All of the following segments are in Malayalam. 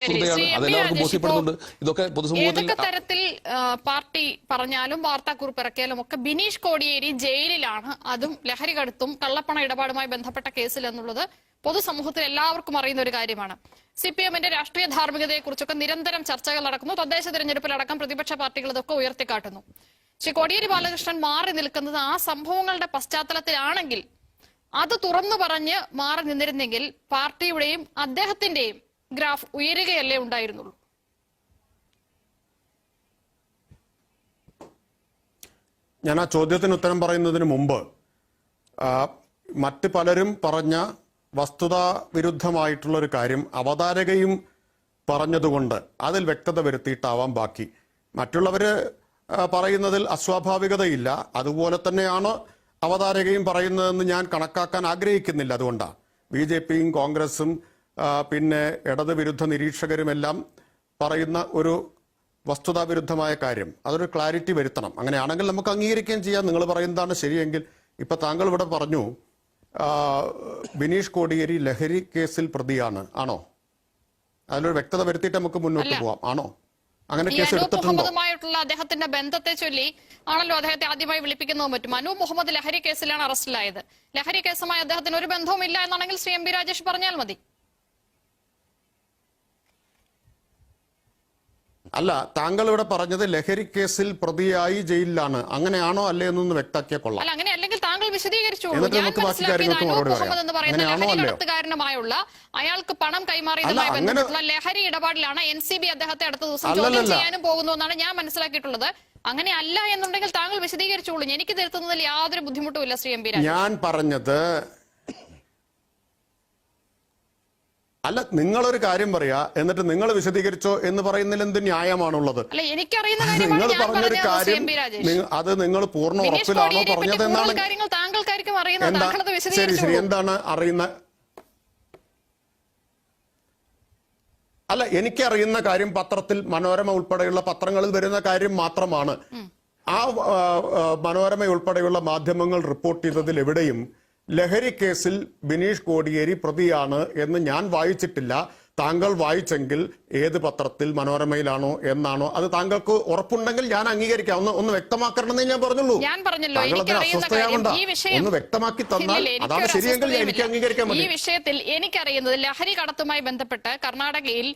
അതെല്ലാവർക്കും ബോധ്യപ്പെടുന്നുണ്ട്. ഇതൊക്കെ പൊതുസമൂഹത്തിൽ ഏതൊക്കെ തരത്തിൽ പാർട്ടി പറഞ്ഞാലും വാർത്താക്കുറിപ്പ് ഇറക്കിയാലും ഒക്കെ ബിനീഷ് കോടിയേരി ജയിലിലാണ്, അതും ലഹരി കടത്തും കള്ളപ്പണ ഇടപാടുമായി ബന്ധപ്പെട്ട കേസിൽ എന്നുള്ളത് പൊതുസമൂഹത്തിൽ എല്ലാവർക്കും അറിയുന്ന ഒരു കാര്യമാണ്. CPM-ന്റെ രാഷ്ട്രീയ ധാർമ്മികതയെക്കുറിച്ചൊക്കെ നിരന്തരം ചർച്ചകൾ നടക്കുന്നു. തദ്ദേശ തെരഞ്ഞെടുപ്പിലടക്കം പ്രതിപക്ഷ പാർട്ടികൾ ഇതൊക്കെ ഉയർത്തിക്കാട്ടുന്നു. ശ്രീ കോടിയേരി ബാലകൃഷ്ണൻ മാറി നിൽക്കുന്നത് ആ സംഭവങ്ങളുടെ പശ്ചാത്തലത്തിലാണെങ്കിൽ അത് തുറന്നു പറഞ്ഞ് മാറി നിന്നിരുന്നെങ്കിൽ പാർട്ടിയുടെയും അദ്ദേഹത്തിന്റെയും ഗ്രാഫ് ഉയരുകയല്ലേ ഉണ്ടായിരുന്നുള്ളൂ. ഞാൻ ആ ചോദ്യത്തിന് ഉത്തരം പറയുന്നതിന് മുമ്പ് മറ്റ് പലരും പറഞ്ഞ വസ്തുതാ വിരുദ്ധമായിട്ടുള്ള ഒരു കാര്യം അവതാരകയും പറഞ്ഞതുകൊണ്ട് അതിൽ വ്യക്തത വരുത്തിയിട്ടാവാം ബാക്കി. മറ്റുള്ളവര് പറയുന്നതിൽ അസ്വാഭാവികതയില്ല, അതുപോലെ തന്നെയാണ് അവതാരകയും പറയുന്നതെന്ന് ഞാൻ കണക്കാക്കാൻ ആഗ്രഹിക്കുന്നില്ല. അതുകൊണ്ടാണ് BJP-യും കോൺഗ്രസും പിന്നെ ഇടത് വിരുദ്ധ നിരീക്ഷകരുമെല്ലാം പറയുന്ന ഒരു വസ്തുതാവിരുദ്ധമായ കാര്യം, അതൊരു ക്ലാരിറ്റി വരുത്തണം. അങ്ങനെയാണെങ്കിൽ നമുക്ക് അംഗീകരിക്കുകയും ചെയ്യാം. നിങ്ങൾ പറയുന്നതാണ് ശരിയെങ്കിൽ. ഇപ്പൊ താങ്കൾ ഇവിടെ പറഞ്ഞു ബിനീഷ് കോടിയേരി ലഹരി കേസിൽ പ്രതിയാണ്, ആണോ? അതിലൊരു വ്യക്തത വരുത്തിയിട്ട് നമുക്ക് മുന്നോട്ട് പോവാം, ആണോ? അങ്ങനെ കേസ് എടുത്തിട്ടുണ്ടോ? അദ്ദേഹത്തിന്റെ ബന്ധത്തെ ചൊല്ലി ആണല്ലോ അദ്ദേഹത്തെ ആദ്യമായി വിളിപ്പിക്കുന്നതും മറ്റും. അനൂപ് മുഹമ്മദ് ലഹരി കേസിലാണ് അറസ്റ്റിലായത്. ലഹരി കേസുമായി അദ്ദേഹത്തിന് ഒരു ബന്ധവും ഇല്ല എന്നാണെങ്കിൽ ശ്രീ MB രാജേഷ് പറഞ്ഞാൽ മതി. അല്ല, താങ്കൾ ഇവിടെ പറഞ്ഞത് ലഹരി കേസിൽ പ്രതിയായി ജയിലിലാണ്, അങ്ങനെയാണോ അല്ലേ എന്നൊന്ന് വ്യക്താക്കിയ കൊള്ളാം. അല്ല, അങ്ങനെ അല്ലെങ്കിൽ താങ്കൾ വിശദീകരിച്ചോളൂ. കാരണമായുള്ള അയാൾക്ക് പണം കൈമാറിയതുമായി ബന്ധപ്പെട്ടുള്ള ലഹരി ഇടപാടിലാണ് NCB അദ്ദേഹത്തെ അടുത്ത ദിവസം ചോദ്യം ചെയ്യാനും പോകുന്നു എന്നാണ് ഞാൻ മനസ്സിലാക്കിയിട്ടുള്ളത്. അങ്ങനെ അല്ല എന്നുണ്ടെങ്കിൽ താങ്കൾ വിശദീകരിച്ചോളൂ. എനിക്ക് തിരുത്തുന്നതിൽ യാതൊരു ബുദ്ധിമുട്ടുമില്ല ശ്രീ MB രാജേഷ്. ഞാൻ പറഞ്ഞത് അല്ല, നിങ്ങളൊരു കാര്യം പറയാ എന്നിട്ട് നിങ്ങൾ വിശദീകരിച്ചോ എന്ന് പറയുന്നതിൽ എന്ത് ന്യായമാണുള്ളത്? നിങ്ങൾ പറഞ്ഞൊരു കാര്യം അത് നിങ്ങൾ പൂർണ്ണ ഉറപ്പിലാണോ പറഞ്ഞത് എന്നാണ്. ശരി ശരി, എന്താണ് അറിയുന്ന? അല്ല, എനിക്കറിയുന്ന കാര്യം പത്രത്തിൽ മനോരമ ഉൾപ്പെടെയുള്ള പത്രങ്ങളിൽ വരുന്ന കാര്യം മാത്രമാണ്. ആ മനോരമ ഉൾപ്പെടെയുള്ള മാധ്യമങ്ങൾ റിപ്പോർട്ട് ചെയ്തതിൽ എവിടെയും ലഹരി കേസിൽ ബിനീഷ് കോടിയേരി പ്രതിയാണ് എന്ന് ഞാൻ വായിച്ചിട്ടില്ല. താങ്കൾ വായിച്ചെങ്കിൽ ഏത് പത്രത്തിൽ, മനോരമയിലാണോ എന്നാണോ, അത് താങ്കൾക്ക് ഉറപ്പുണ്ടെങ്കിൽ ഞാൻ അംഗീകരിക്കാം. ഒന്ന് വ്യക്തമാക്കണമെന്നേ ഞാൻ പറഞ്ഞുള്ളൂ. താങ്കൾ അതിന് അസ്വസ്ഥയാവണ്ട, ഒന്ന് വ്യക്തമാക്കി തന്നാൽ അതാണ് ശരിയെങ്കിൽ എനിക്ക് അംഗീകരിക്കാൻ മതി. ഈ വിഷയത്തിൽ എനിക്കറിയുന്നത് ലഹരി കടത്തുമായി ബന്ധപ്പെട്ട് കർണാടകയിൽ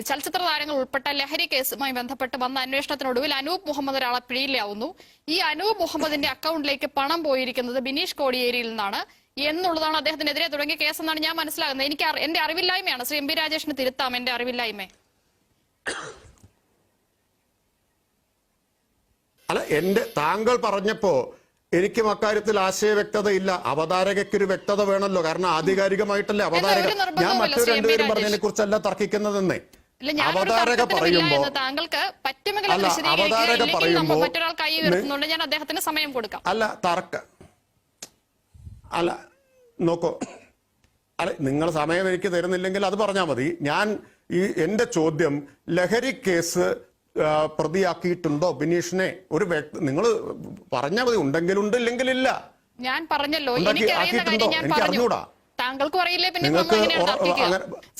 ചലച്ചിത്ര താരങ്ങൾ ഉൾപ്പെട്ട ലഹരി കേസുമായി ബന്ധപ്പെട്ട് വന്ന അന്വേഷണത്തിനൊടുവിൽ അനൂപ് മുഹമ്മദ് ഒരാളെ പിടിയിലാവുന്നു. ഈ അനൂപ് മുഹമ്മദിന്റെ അക്കൗണ്ടിലേക്ക് പണം പോയിരിക്കുന്നത് ബിനീഷ് കോടിയേരിയിൽ നിന്നാണ് എന്നുള്ളതാണ് അദ്ദേഹത്തിനെതിരെ തുടങ്ങിയ കേസെന്നാണ് ഞാൻ മനസ്സിലാകുന്നത്. എനിക്ക് എന്റെ അറിവില്ലായ്മയാണ്. ശ്രീ MB രാജേഷിന് തിരുത്താം എന്റെ അറിവില്ലായ്മ. അല്ല, താങ്കൾ പറഞ്ഞപ്പോ എനിക്കും അക്കാര്യത്തിൽ ആശയ വ്യക്തത ഇല്ല. അവതാരകയ്ക്കൊരു വ്യക്തത വേണമല്ലോ, കാരണം ആധികാരികമായിട്ടല്ലേ അവതാരക. ഞാൻ മറ്റു രണ്ടുപേരും പറഞ്ഞതിനെ കുറിച്ചല്ല തർക്കിക്കുന്നതെന്നേ. അവതാരക പറയുമ്പോ താങ്കൾക്ക് പറ്റുമെങ്കിൽ മറ്റൊരാൾ കൈ ഉയർത്തുന്നുണ്ട്, ഞാൻ അദ്ദേഹത്തിന് സമയം കൊടുക്കാം. അല്ല നോക്കൂ, അല്ല നിങ്ങൾ സമയം എനിക്ക് തരുന്നില്ലെങ്കിൽ അത് പറഞ്ഞാൽ മതി. എന്റെ ചോദ്യം, ലഹരി കേസ് പ്രതിയാക്കിയിട്ടുണ്ടോ ബിനീഷിനെ? ഒരു നിങ്ങൾ പറഞ്ഞാൽ മതി, ഉണ്ടെങ്കിൽ ഉണ്ട്, ഇല്ലെങ്കിൽ ഇല്ല. ഞാൻ പറഞ്ഞല്ലോ, എനിക്ക് അറിഞ്ഞൂടാ. താങ്കൾക്കും അറിയില്ലേ, പിന്നെ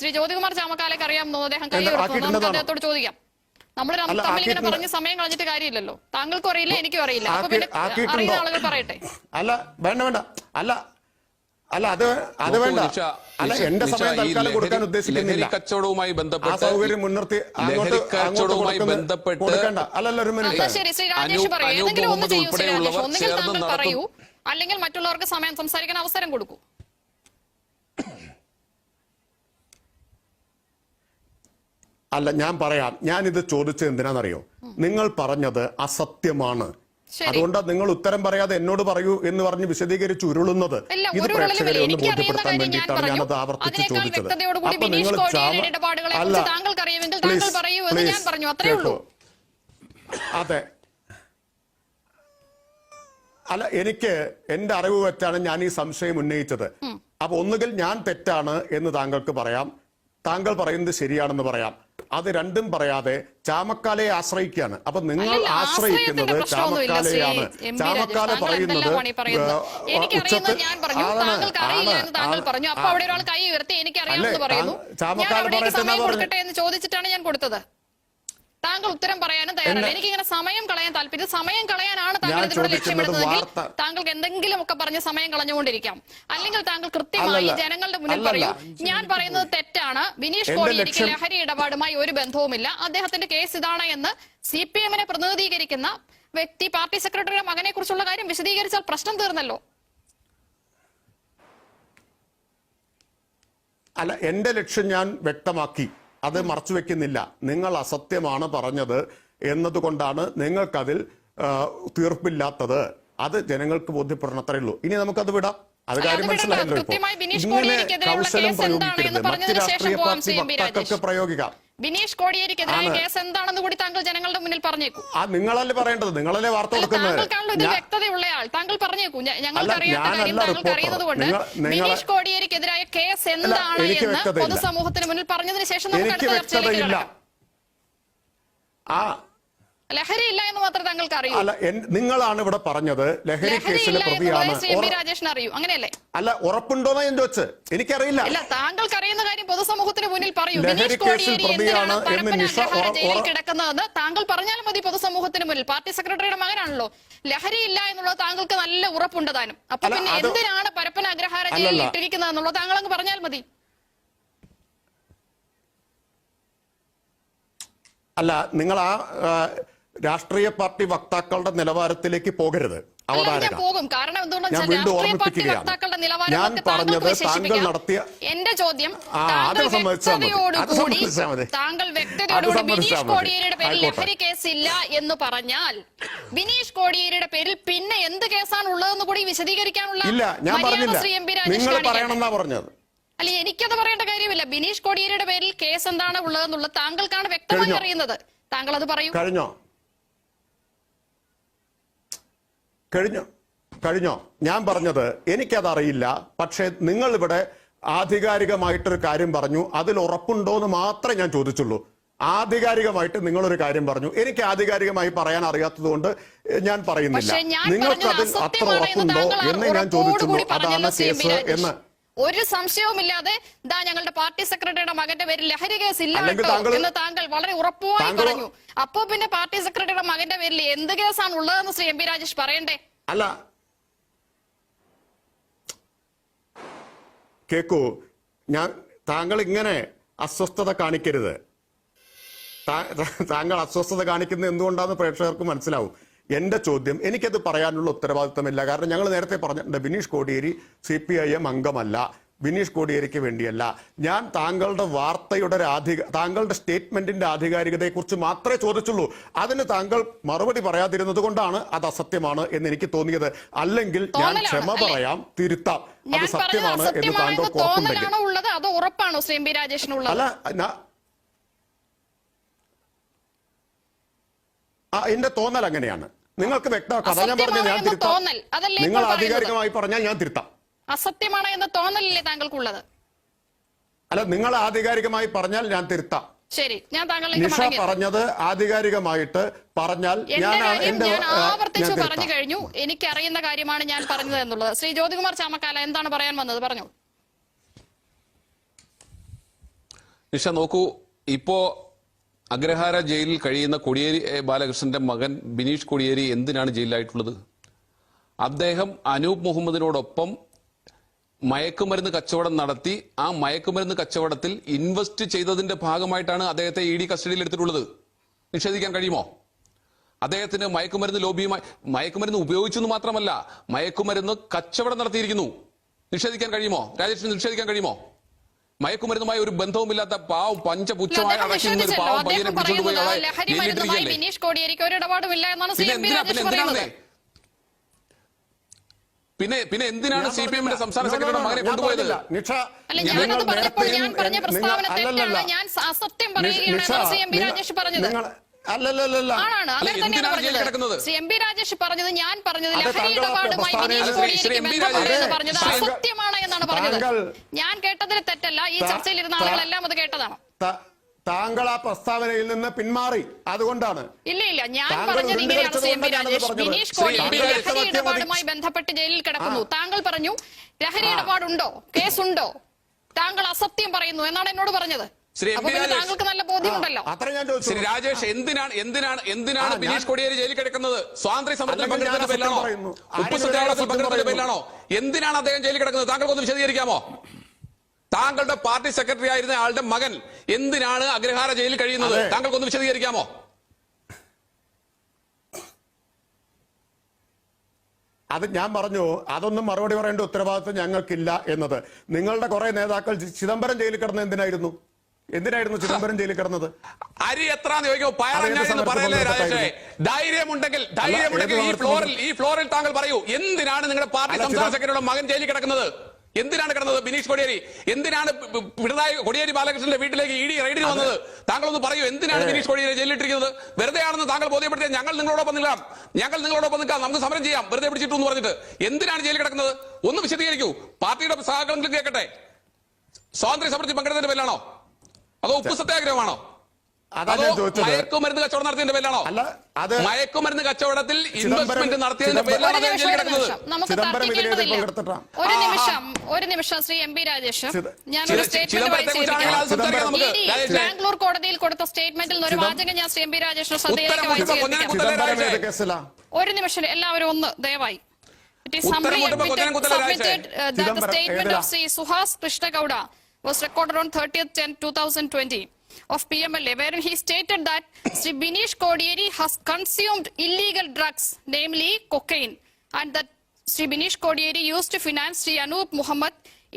ശ്രീ ജ്യോതികുമാർ ചാമക്കാലയ്ക്ക് അറിയാമെന്നോ? അദ്ദേഹം കൈ ഉയർത്തുന്നു, നമുക്ക് അദ്ദേഹത്തോട് ചോദിക്കാം. നമ്മൾ തമ്മിൽ ഇങ്ങനെ പറഞ്ഞ് സമയം കളഞ്ഞിട്ട് കാര്യമില്ലല്ലോ. താങ്കൾക്കും അറിയില്ല, എനിക്കും അറിയില്ല. അപ്പൊ പിന്നെ അറിയുന്ന ആളുകൾ പറയട്ടെ. അല്ല, വേണ്ട. അല്ല അത് വേണ്ട. അല്ല, എന്റെ സമയം തൽക്കാലം കൊടുക്കാൻ ഉദ്ദേശിക്കുന്നില്ല. കച്ചവടവുമായി ബന്ധപ്പെട്ട് സൗകര്യം മുൻനിർത്തി കൊടുക്കണ്ട. അല്ലല്ല, ഒരു മിനിറ്റ്. ശരി, ശ്രീ രാജേഷ് പറയൂ. ഏതെങ്കിലും ഒന്ന് ചെയ്യൂ ശ്രീ രാജേഷ്. ഒന്നുകിൽ താങ്കൾ പറയൂ, അല്ലെങ്കിൽ മറ്റുള്ളവർക്ക് സമയം സംസാരിക്കാൻ അവസരം കൊടുക്കൂ. അല്ല, ഞാൻ പറയാം. ഞാനിത് ചോദിച്ചത് എന്തിനാണെന്നറിയോ? നിങ്ങൾ പറഞ്ഞത് അസത്യമാണ്. അതുകൊണ്ടാണ് നിങ്ങൾ ഉത്തരം പറയാതെ എന്നോട് പറയൂ എന്ന് പറഞ്ഞ് വിശദീകരിച്ച് ഉരുളുന്നത്. ഇത് പ്രേക്ഷകരെ ഒന്ന് ബോധ്യപ്പെടുത്താൻ വേണ്ടിയിട്ടാണ് ഞാനത് ആവർത്തിച്ച് ചോദിച്ചത്. അപ്പൊ നിങ്ങൾ അതെ, അല്ല, എനിക്ക് എന്റെ അറിവ് വെച്ചാണ് ഞാൻ ഈ സംശയം ഉന്നയിച്ചത്. അപ്പൊ ഒന്നുകിൽ ഞാൻ തെറ്റാണ് എന്ന് താങ്കൾക്ക് പറയാം, താങ്കൾ പറയുന്നത് ശരിയാണെന്ന് പറയാം. അത് രണ്ടും പറയാതെ ചാമക്കാലയെ ആശ്രയിക്കുകയാണ്. അപ്പൊ നിങ്ങൾ അല്ലല്ല, ആശ്രയിക്കുന്നത് ആശ്രയത്തിന്റെ പ്രശ്നമൊന്നുമില്ല ശ്രീ ചാമക്കാലയാണ്. M P Rajesh. ചാമക്കാല താങ്കൾ പറയുന്നത് എന്തെല്ലാം പണി പറയുന്നു? എനിക്കറിയുന്നത് ഞാൻ പറഞ്ഞു, താങ്കൾക്ക് അറിയില്ല എന്ന് താങ്കൾ പറഞ്ഞു. അപ്പൊ അവിടെ ഒരാൾ കൈ ഉയർത്തി എനിക്കറിയാമെന്ന് പറയുന്നു. ഞാൻ അവിടേക്ക് സമയം കൊടുക്കട്ടെ എന്ന് ചോദിച്ചിട്ടാണ് ഞാൻ കൊടുത്തത്. താങ്കൾ ഉത്തരം പറയാനും തയ്യാറല്ല. എനിക്കിങ്ങനെ സമയം കളയാൻ താല്പര്യം. സമയം കളയാനാണ് താങ്കൾ ഇതിലൂടെ ലക്ഷ്യമിടുന്നതെങ്കിൽ താങ്കൾക്ക് എന്തെങ്കിലും ഒക്കെ പറഞ്ഞ് സമയം കളഞ്ഞുകൊണ്ടിരിക്കാം. അല്ലെങ്കിൽ താങ്കൾ കൃത്യമായി ജനങ്ങളുടെ മുന്നിൽ പറയൂ, ഞാൻ പറയുന്നത് തെറ്റാണ്, ബിനീഷ് കോടിയേരിക്ക് ലഹരി ഇടപാടുമായി ഒരു ബന്ധവുമില്ല, അദ്ദേഹത്തിന്റെ കേസ് ഇതാണ് എന്ന് CPM-നെ പ്രതിനിധീകരിക്കുന്ന വ്യക്തി പാർട്ടി സെക്രട്ടറിയുടെ മകനെ കുറിച്ചുള്ള കാര്യം വിശദീകരിച്ചാൽ പ്രശ്നം തീർന്നല്ലോ. അല്ല, എന്റെ ലക്ഷ്യം ഞാൻ വ്യക്തമാക്കി, അത് മറച്ചു വെക്കുന്നില്ല. നിങ്ങൾ അസത്യമാണ് പറഞ്ഞത് എന്നതുകൊണ്ടാണ് നിങ്ങൾക്കതിൽ തീർപ്പില്ലാത്തത്. അത് ജനങ്ങൾക്ക് ബോധ്യപ്പെടണം, അത്രയേ ഉള്ളൂ. ഇനി നമുക്കത് വിടാം. അത് കാര്യം മനസ്സിലായല്ലോ. ഇങ്ങനെ കൗശലം പ്രയോഗിക്കരുത്. മറ്റ് രാഷ്ട്രീയ പാർട്ടി വക്താക്കൾക്ക് പ്രയോഗിക്കാം. ബിനീഷ് കോടിയേരിക്കെതിരായ കേസ് എന്താണെന്ന് കൂടി താങ്കൾ ജനങ്ങളുടെ മുന്നിൽ പറഞ്ഞേക്കൂ. നിങ്ങളല്ലേ പറയേണ്ടത്, നിങ്ങളല്ലേ വാർത്ത കൊടുക്കുന്നത്. താങ്കൾക്കാണല്ലോ ഇതിൽ വ്യക്തതയുള്ളയാൾ, താങ്കൾ പറഞ്ഞേക്കൂ. ഞങ്ങൾക്ക് അറിയാത്ത കാര്യം താങ്കൾക്ക് അറിയുന്നത് കൊണ്ട് ബിനീഷ് കോടിയേരിക്കെതിരായ കേസ് എന്താണ് എന്ന് പൊതുസമൂഹത്തിന് മുന്നിൽ പറഞ്ഞതിന് ശേഷം നമുക്ക് അടുത്ത ചർച്ചയിലേക്ക് കടക്കാം. ലഹരി ഇല്ല എന്ന് മാത്രമേ താങ്കൾക്ക് അറിയൂ. അല്ല, നിങ്ങളാണ് ഇവിടെ പറഞ്ഞത് ലഹരി കേസിലെ പ്രതിയാണ്. രാജേഷിന് അറിയൂ, അങ്ങനെയല്ലേ? അല്ല, ഉറപ്പുണ്ടോന്ന് ഞാൻ ചോദിച്ചു. എനിക്കറിയില്ല. അല്ല, താങ്കൾക്ക് അറിയുന്ന കാര്യം പൊതുസമൂഹത്തിന് മുന്നിൽ പറയൂ. ബിനീഷ് കോടിയേരി എന്തിനാണ് പരപ്പന അഗ്രഹാര ജയിലിൽ കിടക്കുന്നതെന്ന് താങ്കൾ പറഞ്ഞാൽ മതി പൊതുസമൂഹത്തിന് മുന്നിൽ. പാർട്ടി സെക്രട്ടറിയുടെ മകനാണല്ലോ. ലഹരി ഇല്ല എന്നുള്ളത് താങ്കൾക്ക് നല്ല ഉറപ്പുണ്ട് താനും. അപ്പൊ പിന്നെ എന്തിനാണ് പരപ്പന അഗ്രഹാര ജയിലിൽ ഇട്ടിരിക്കുന്നത് എന്നുള്ളത് താങ്കൾ അങ്ങ് പറഞ്ഞാൽ മതി. അല്ല, നിങ്ങൾ രാഷ്ട്രീയ പാർട്ടി വക്താക്കളുടെ നിലവാരത്തിലേക്ക് പോകരുത്. അവതാരക പോകും. കാരണം ഞാൻ വീണ്ടും ഓർമ്മിപ്പിക്കുകയാണ്. ഞാൻ പറഞ്ഞത് താങ്കൾ നടത്തിയ എന്റെ ചോദ്യം, അത് സമ്മതിച്ചാൽ താങ്കൾ വ്യക്തതയോടുകൂടി ബിനീഷ് കോടിയേരിയുടെ പേരിൽ ലഹരി കേസില്ല എന്ന് പറഞ്ഞാൽ ബിനീഷ് കോടിയേരിയുടെ പേരിൽ പിന്നെ എന്ത് കേസാണ് ഉള്ളതെന്ന് കൂടി വിശദീകരിക്കാനുള്ള ശ്രീ എം പി രാജേഷ്. അല്ല, എനിക്കത് പറയേണ്ട കാര്യമില്ല. ബിനീഷ് കോടിയേരിയുടെ പേരിൽ കേസ് എന്താണ് ഉള്ളതെന്നുള്ളത് താങ്കൾക്കാണ് വ്യക്തമായി അറിയുന്നത്. താങ്കൾ അത് പറയൂ. കഴിഞ്ഞോ ഞാൻ പറഞ്ഞത് എനിക്കതറിയില്ല. പക്ഷേ നിങ്ങൾ ഇവിടെ ആധികാരികമായിട്ടൊരു കാര്യം പറഞ്ഞു, അതിൽ ഉറപ്പുണ്ടോ എന്ന് മാത്രമേ ഞാൻ ചോദിച്ചുള്ളൂ. ആധികാരികമായിട്ട് നിങ്ങളൊരു കാര്യം പറഞ്ഞു, എനിക്ക് ആധികാരികമായി പറയാൻ അറിയാത്തത് കൊണ്ട് ഞാൻ പറയുന്നില്ല. നിങ്ങൾക്കതിൽ അത്ര ഉറപ്പുണ്ടോ എന്ന് ഞാൻ ചോദിച്ചുള്ളൂ. അതാണ് കേസ് എന്ന്. ഒരു സംശയവുമില്ലാതെ ഞങ്ങളുടെ പാർട്ടി സെക്രട്ടറിയുടെ മകന്റെ പേരിൽ ലഹരി കേസ് ഇല്ല എന്ന് താങ്കൾ വളരെ ഉറപ്പുമായി പറഞ്ഞു. അപ്പോ പിന്നെ പാർട്ടി സെക്രട്ടറിയുടെ മകന്റെ പേരിൽ എന്ത് കേസാണ് ഉള്ളതെന്ന് ശ്രീ എം പി രാജേഷ് പറയണ്ടേ? അല്ല, കേക്കൂ, താങ്കൾ ഇങ്ങനെ അസ്വസ്ഥത കാണിക്കരുത്. താങ്കൾ അസ്വസ്ഥത കാണിക്കുന്നത് എന്തുകൊണ്ടാണെന്ന് പ്രേക്ഷകർക്ക് മനസ്സിലാവും. എന്റെ ചോദ്യം, എനിക്കത് പറയാനുള്ള ഉത്തരവാദിത്തമില്ല. കാരണം ഞങ്ങൾ നേരത്തെ പറഞ്ഞിട്ടുണ്ട്, ബിനീഷ് കോടിയേരി CPIM അംഗമല്ല, ബിനീഷ് കോടിയേരിക്ക് വേണ്ടിയല്ല. ഞാൻ താങ്കളുടെ വാർത്തയുടെ താങ്കളുടെ സ്റ്റേറ്റ്മെന്റിന്റെ ആധികാരികതയെ കുറിച്ച് മാത്രമേ ചോദിച്ചുള്ളൂ. അതിന് താങ്കൾ മറുപടി പറയാതിരുന്നത് കൊണ്ടാണ് അത് അസത്യമാണ് എന്ന് എനിക്ക് തോന്നിയത്. അല്ലെങ്കിൽ ഞാൻ ക്ഷമ പറയാം, തിരുത്താം. അത് സത്യമാണ് എന്ന് താങ്കൾക്ക് ഉറപ്പുണ്ടെങ്കിൽ. അല്ല, എന്റെ തോന്നൽ അങ്ങനെയാണ്. നിങ്ങൾക്ക് വ്യക്തമാക്കാം. അതാ ഞാൻ പറഞ്ഞത്, ഞാൻ തിരുത്താം. നിങ്ങൾ ആധികാരികമായി പറഞ്ഞാൽ ഞാൻ തിരുത്താം. അസത്യമാണ് എന്ന തോന്നലല്ലേ താങ്കൾക്കുള്ളത്? അല്ല, നിങ്ങൾ ആധികാരികമായി പറഞ്ഞാൽ ഞാൻ തിരുത്താം. ശരി, ഞാൻ നിഷ പറഞ്ഞത് ആധികാരികമായിട്ട് പറഞ്ഞാൽ ഞാൻ ആവർത്തിച്ചു പറഞ്ഞു കഴിഞ്ഞു. എനിക്കറിയുന്ന കാര്യമാണ് ഞാൻ പറഞ്ഞത് എന്നുള്ളത്. ശ്രീ ജ്യോതികുമാർ ചാമക്കാല എന്താണ് പറയാൻ വന്നത്? പറഞ്ഞു. നിഷ, നോക്കൂ, ഇപ്പോ അഗ്രഹാര ജയിലിൽ കഴിയുന്ന കോടിയേരി ബാലകൃഷ്ണന്റെ മകൻ ബിനീഷ് കോടിയേരി എന്തിനാണ് ജയിലിലായിട്ടുള്ളത്? അദ്ദേഹം അനൂപ് മുഹമ്മദിനോടൊപ്പം മയക്കുമരുന്ന് കച്ചവടം നടത്തി ആ മയക്കുമരുന്ന് കച്ചവടത്തിൽ ഇൻവെസ്റ്റ് ചെയ്തതിന്റെ ഭാഗമായിട്ടാണ് അദ്ദേഹത്തെ ED കസ്റ്റഡിയിൽ എടുത്തിട്ടുള്ളത്. നിഷേധിക്കാൻ കഴിയുമോ? അദ്ദേഹത്തിന് മയക്കുമരുന്ന് ലോബിയുമായി മയക്കുമരുന്ന് ഉപയോഗിച്ചു എന്ന് മാത്രമല്ല, മയക്കുമരുന്ന് കച്ചവടം നടത്തിയിരിക്കുന്നു. നിഷേധിക്കാൻ കഴിയുമോ? രാജേഷിന് നിഷേധിക്കാൻ കഴിയുമോ? മയക്കുമരുന്നുമായി ഒരു ബന്ധവുമില്ലാത്ത പാവം പഞ്ചപുച്ഛമായ പാവം പയ്യനെ പിടിച്ചുകൊണ്ടുപോയി ബിനീഷ് കോടിയേരിക്ക് ഒരു ഇടപാടുമില്ല എന്നാണ് പിന്നെ എന്തിനാണ് CPM-ന്റെ സംസ്ഥാന സെക്രട്ടറിയുടെ മകനെ കൊണ്ടുപോയത്? രാജേഷ് പറഞ്ഞത് ഞാൻ പറഞ്ഞത് ലഹരി ഇടപാടുമായി ബിനീഷ് കോടിയേരിക്ക് ബന്ധമുണ്ടെന്ന് പറഞ്ഞത് അസത്യമാണ് എന്നാണ് പറഞ്ഞത്. ഞാൻ കേട്ടതിൽ തെറ്റല്ല. ഈ ചർച്ചയിൽ ഇരുന്ന ആളുകളെല്ലാം അത് കേട്ടതാണ്. താങ്കൾ ആ പ്രസ്താവനയിൽ നിന്ന് പിന്മാറി. അതുകൊണ്ടാണ്. ഇല്ല ഞാൻ താങ്കൾ പറഞ്ഞത് ഇങ്ങനെയാണ് ശ്രീ എം പി ഉരുണ്ടുകളിച്ചതുകൊണ്ടാണ് രാജേഷ്. പറഞ്ഞത്. ബിനീഷ് കോടിയേരി ശ്രീ ലഹരി ഇടപാടുമായി ബന്ധപ്പെട്ട് ജയിലിൽ കിടക്കുന്നു. താങ്കൾ പറഞ്ഞു ലഹരി ഇടപാടുണ്ടോ, കേസുണ്ടോ, താങ്കൾ അസത്യം പറയുന്നു എന്നാണ് എന്നോട് പറഞ്ഞത്. ശ്രീ എം അപ്പൊ പി പിന്നെ രാജേഷ്, താങ്കൾക്ക് നല്ല ബോധ്യമുണ്ടല്ലോ. അത്ര ഞാൻ ചോദിച്ചു. ശ്രീ രാജേഷ്, എന്തിനാണ് ബിനീഷ് കോടിയേരി ജയിലിൽ കിടക്കുന്നത്? സ്വാതന്ത്ര്യ സമരത്തിൽ അല്ലെങ്കിൽ ഞാൻ പങ്കെടുത്തതിന്റെ പേരിലാണോ? സത്യം പറയുന്നു. ഉപ്പ് ആരും സത്യാഗ്രഹത്തിൽ സത്യം പങ്കെടുത്തതിന്റെ പറയുന്നു. പേരിലാണോ? എന്തിനാണ് അദ്ദേഹം ജയിലിൽ കിടക്കുന്നത്? താങ്കൾക്കൊന്ന് വിശദീകരിക്കാമോ? താങ്കളുടെ പാർട്ടി സെക്രട്ടറി ആയിരുന്ന ആളുടെ മകൻ എന്തിനാണ് അഗ്രഹാര ജയിലിൽ കഴിയുന്നത്? അതെ. താങ്കൾക്കൊന്ന് വിശദീകരിക്കാമോ? അത് ഞാൻ പറഞ്ഞു, അതൊന്നും മറുപടി പറയേണ്ട ഉത്തരവാദിത്വം ഞങ്ങൾക്കില്ല എന്നത്. നിങ്ങളുടെ കുറെ നേതാക്കൾ ചിദംബരം ജയിലിൽ കിടന്നത് എന്തിനായിരുന്നു ചിദംബരം ജയിലിൽ കിടന്നത്? അരി എത്രാന്ന് ചോദിക്കുമോ? പയറഞ്ഞാന്ന് പറയല്ലേ രാജേഷേ? ധൈര്യമുണ്ടെങ്കിൽ ഈ ഫ്ലോറിൽ താങ്കൾ പറയൂ, എന്തിനാണ് നിങ്ങളുടെ പാർട്ടി സംസ്ഥാന സെക്രട്ടറിയുടെ മകൻ ജയിലിൽ കിടക്കുന്നത്? എന്തിനാണ് കിടന്നത് ബിനീഷ് കോടിയേരി? എന്തിനാണ് പിണറായി കോടിയേരി ബാലകൃഷ്ണന്റെ വീട്ടിലേക്ക് ഇഡി റെയ്ഡിന് വന്നത്? താങ്കളൊന്ന് പറയൂ, എന്തിനാണ് ബിനീഷ് കോടിയേരി ജയിലിട്ടിരിക്കുന്നത്? വെറുതെ ആണെന്ന് താങ്കൾ ബോധ്യപ്പെടുത്തിയാൽ ഞങ്ങൾ നിങ്ങളോടൊപ്പം നിൽക്കാം, നമുക്ക് സമരം ചെയ്യാം, വെറുതെ പിടിച്ചിട്ടു എന്ന് പറഞ്ഞിട്ട്. എന്തിനാണ് ജയിലിൽ കിടക്കുന്നത്? ഒന്ന് വിശദീകരിക്കൂ. പാർട്ടിയുടെ സഹകളെങ്കിലും കേൾക്കട്ടെ. സ്വാതന്ത്ര്യ സമരത്തിൽ പങ്കെടുത്തതിന്റെ പേരിലാണോ, അതോ ഉപ്പ് സത്യാഗ്രഹമാണോ, അതോ മയക്കുമരുന്ന് കച്ചവടം നടത്തിയതിന്റെ പേരിലാണോ? അല്ല, അത് മയക്കുമരുന്ന് കച്ചവടത്തിൽ ഇൻവെസ്റ്റ്മെന്റ് നടത്തിയതിന്റെ പേരിലാണ് അദ്ദേഹം ജയിലിൽ കിടക്കുന്നത്. നമുക്ക് തർക്കിക്കേണ്ടതില്ല. ഒരു നിമിഷം ശ്രീ എം പി രാജേഷ്, ഞാനൊരു സ്റ്റേറ്റ്മെന്റ് വായിച്ചിരിക്കാം. ബാംഗ്ലൂർ കോടതിയിൽ കൊടുത്ത സ്റ്റേറ്റ്മെന്റിൽ നിന്ന് ഒരു വാചകം ഞാൻ ശ്രീ എം പി രാജേഷിന്റെ ശ്രദ്ധയിലേക്ക് വായിച്ചിരിക്കാം. ഒരു നിമിഷം എല്ലാവരും ഒന്ന് ദയവായി. It is submitted that the statement of Sri Suhas Krishna Gowda was recorded on 30/10/2020 of PMLA, wherein he stated that Sri Binish Kodieri has consumed illegal drugs, namely cocaine, and that Sri Binish Kodieri used to finance Sri Anup Muhammad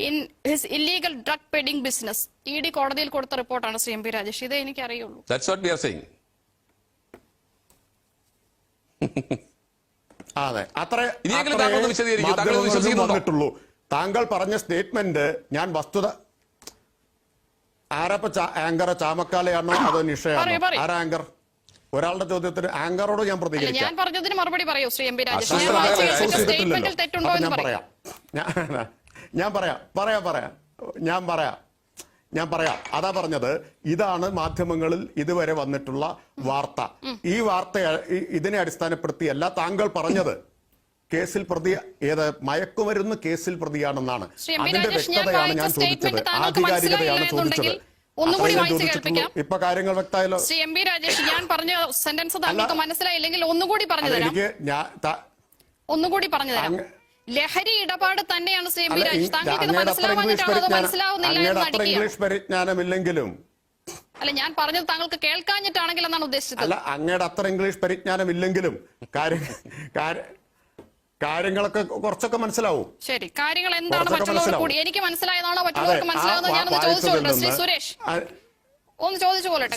in his illegal drug peddling business. ED കോടതിയിൽ കൊടുത്ത റിപ്പോർട്ടാണ് ശ്രീ എം പി രാജേഷ്. ഇതേ എനിക്ക് അറിയുള്ളൂ. That's what we are saying. അതെ, വന്നിട്ടുള്ളൂ. താങ്കൾ പറഞ്ഞ സ്റ്റേറ്റ്മെന്റ് ഞാൻ വസ്തുത ആരപ്പ ആങ്കർ ചാമക്കാലയാണോ അതോ നിഷയാണോ? ആരാ ആങ്കർ? ഒരാളുടെ ചോദ്യത്തിന് ആങ്കറോട് ഞാൻ പ്രതികരിക്കാം. ഞാൻ പറഞ്ഞതിന് മറുപടി പറയൂ ശ്രീ എം പി രാജേഷ്. ഞാൻ പറയാം. അതാ പറഞ്ഞത്, ഇതാണ് മാധ്യമങ്ങളിൽ ഇതുവരെ വന്നിട്ടുള്ള വാർത്ത. ഈ വാർത്ത ഇതിനെ അടിസ്ഥാനപ്പെടുത്തിയല്ല താങ്കൾ പറഞ്ഞത് കേസിൽ പ്രതി മയക്കുമരുന്ന് കേസിൽ പ്രതിയാണെന്നാണ്. അതിന്റെ വ്യക്തതയാണ് ഞാൻ ചോദിച്ചത്, ആധികാരികതയാണ് ചോദിച്ചത്. ഇപ്പൊ കാര്യങ്ങൾ വ്യക്തമായല്ലോ. ശ്രീ എം പി രാജേഷ്, ഞാൻ പറഞ്ഞ സെന്റൻസ് താങ്കൾക്ക് മനസ്സിലായില്ലെങ്കിൽ ഒന്നുകൂടി പറഞ്ഞു തരാം. ലഹരി ഇടപാട് തന്നെയാണ് ശ്രീ എം പി രാജേഷ്. താങ്കൾക്ക് ഇത് മനസ്സിലാവാഞ്ഞിട്ടാണോ അതോ മനസ്സിലാവുന്നില്ല? ഇംഗ്ലീഷ് പരിജ്ഞാനമില്ലെങ്കിലും അല്ല, ഞാൻ പറഞ്ഞത് താങ്കൾക്ക് കേൾക്കാഞ്ഞിട്ടാണെങ്കിൽ എന്നാണ് ഉദ്ദേശിച്ചത്. അല്ല, അങ്ങയുടെ അത്ര ഇംഗ്ലീഷ് പരിജ്ഞാനമില്ലെങ്കിലും കാര്യങ്ങളൊക്കെ കുറച്ചൊക്കെ മനസ്സിലാവും. ശരി, കാര്യങ്ങൾ എന്താണ് മറ്റുള്ളവർ കൂടി എനിക്ക് മനസ്സിലായതാണോ മറ്റുള്ളവർക്ക് മനസ്സിലാവുന്നത് ഞാനൊന്ന് ചോദിച്ചോളൂ. ശ്രീ സുരേഷ് ഒന്ന് ചോദിച്ചു കൊള്ളട്ടെ.